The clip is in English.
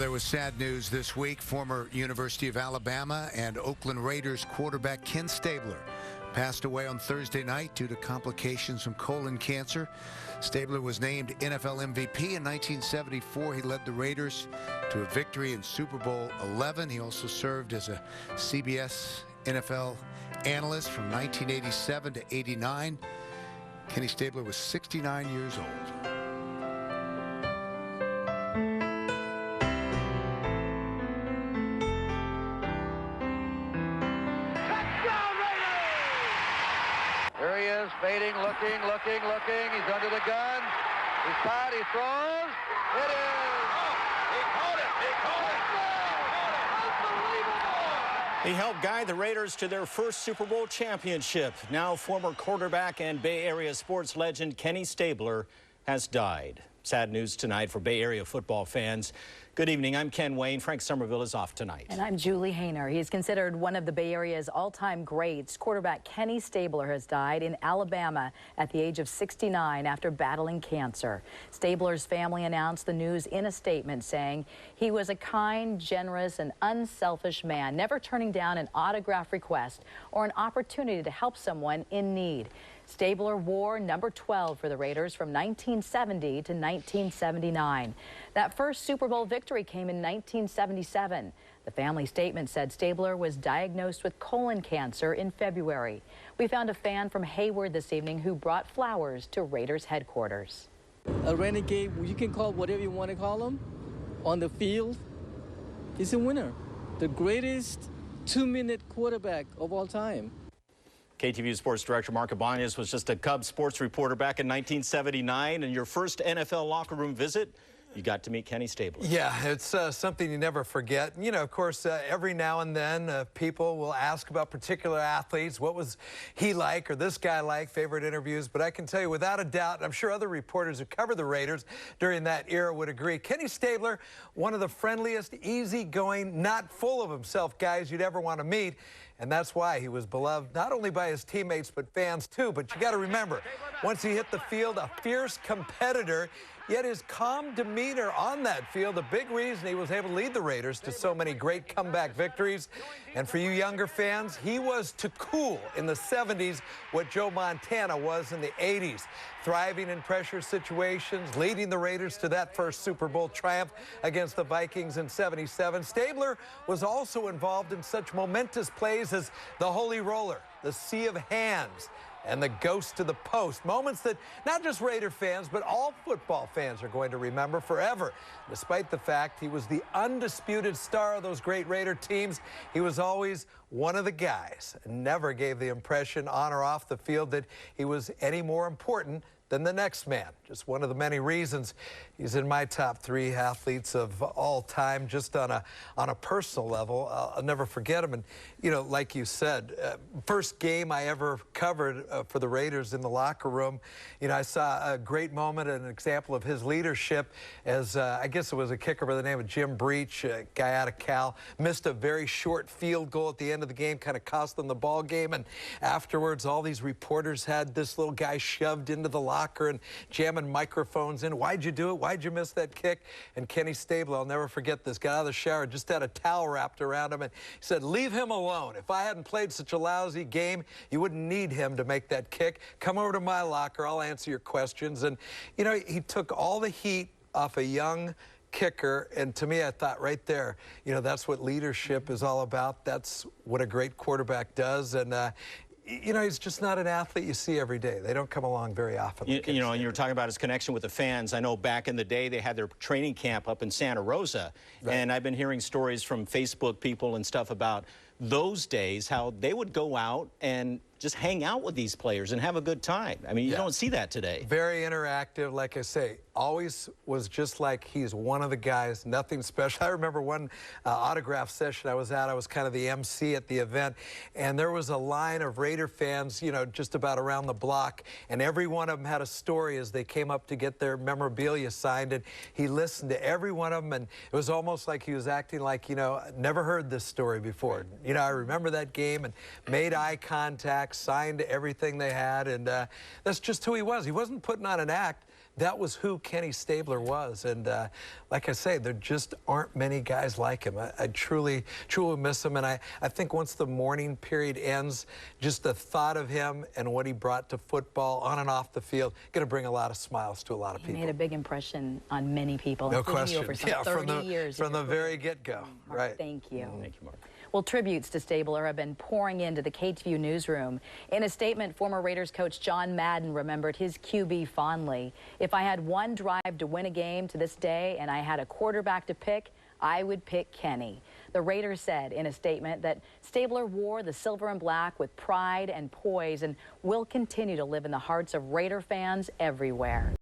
there was sad news this week. Former University of Alabama and Oakland Raiders quarterback Ken Stabler passed away on Thursday night due to complications from colon cancer. Stabler was named NFL MVP in 1974. He led the Raiders to a victory in Super Bowl 11. He also served as a CBS NFL analyst from 1987 to 89. Kenny Stabler was 69 years old. Here he is, fading, looking. He's under the gun. He's caught, he throws. It is. Oh, he caught it. He helped guide the Raiders to their first Super Bowl championship. Now former quarterback and Bay Area sports legend Kenny Stabler has died. Sad news tonight for Bay Area football fans. Good evening, I'm Ken Wayne. Frank Somerville is off tonight. And I'm Julie Hayner. He's considered one of the Bay Area's all-time greats. Quarterback Kenny Stabler has died in Alabama at the age of 69 after battling cancer. Stabler's family announced the news in a statement saying he was a kind, generous, and unselfish man, never turning down an autograph request or an opportunity to help someone in need. Stabler wore number 12 for the Raiders from 1970 to 1979. That first Super Bowl victory came in 1977. The family statement said Stabler was diagnosed with colon cancer in February. We found a fan from Hayward this evening who brought flowers to Raiders headquarters. A renegade, you can call whatever you want to call him, on the field, he's a winner. The greatest two-minute quarterback of all time. KTVU Sports Director Mark Ibanez was just a Cubs sports reporter back in 1979, and your first NFL locker room visit, you got to meet Kenny Stabler. Yeah, it's something you never forget. You know, of course, every now and then people will ask about particular athletes. What was he like or this guy like? Favorite interviews. But I can tell you without a doubt, and I'm sure other reporters who covered the Raiders during that era would agree, Kenny Stabler, one of the friendliest, easygoing, not full of himself guys you'd ever want to meet. And that's why he was beloved not only by his teammates but fans too. But you got to remember, once he hit the field, a fierce competitor, yet his calm demeanor on that field, a big reason he was able to lead the Raiders to so many great comeback victories. And for you younger fans, he was to cool in the 70s what Joe Montana was in the 80s. Thriving in pressure situations, leading the Raiders to that first Super Bowl triumph against the Vikings in '77. Stabler was also involved in such momentous plays as the Holy Roller, the Sea of Hands, and the Ghost to the Post. Moments that not just Raider fans, but all football fans are going to remember forever. Despite the fact he was the undisputed star of those great Raider teams, he was always one of the guys and never gave the impression on or off the field that he was any more important than the next man. Just one of the many reasons he's in my top 3 athletes of all time, just on a personal level. I'll never forget him. And, you know, like you said, first game I ever covered for the Raiders in the locker room, you know, I saw a great moment, an example of his leadership as, I guess it was a kicker by the name of Jim Breach, a guy out of Cal, missed a very short field goal at the end of the game, kind of cost them the ball game. And afterwards, all these reporters had this little guy shoved into the locker and jamming microphones in. Why'd you do it? Why'd you miss that kick? And Kenny Stabler, I'll never forget this, got out of the shower, just had a towel wrapped around him, and he said, leave him alone. If I hadn't played such a lousy game, you wouldn't need him to make that kick. Come over to my locker, I'll answer your questions. And, you know, he took all the heat off a young kicker, and to me, I thought right there, you know, that's what leadership is all about. That's what a great quarterback does. And you know, he's just not an athlete you see every day. They don't come along very often. You know, and you were talking about his connection with the fans. I know back in the day they had their training camp up in Santa Rosa, right. And I've been hearing stories from Facebook people and stuff about those days, how they would go out and just hang out with these players and have a good time. I mean, you don't see that today. Very interactive, like I say, always was just like he's one of the guys, nothing special. I remember one autograph session I was at, I was kind of the MC at the event, and there was a line of Raider fans, you know, just about around the block, and every one of them had a story as they came up to get their memorabilia signed, and he listened to every one of them, and it was almost like he was acting like, you know, never heard this story before. You know, I remember that game and made eye contact, signed everything they had, and that's just who he was. He wasn't putting on an act. that was who Kenny Stabler was. And like I say, there just aren't many guys like him. I truly miss him. And I think once the mourning period ends, just the thought of him and what he brought to football on and off the field, going to bring a lot of smiles to a lot of people. He made a big impression on many people, no including question. you over some 30 years. From the very get-go. Right. Thank you. Thank you, Mark. Well, tributes to Stabler have been pouring into the KTVU newsroom. In a statement, former Raiders coach John Madden remembered his QB fondly. If I had one drive to win a game to this day and I had a quarterback to pick, I would pick Kenny. The Raiders said in a statement that Stabler wore the silver and black with pride and poise and will continue to live in the hearts of Raider fans everywhere.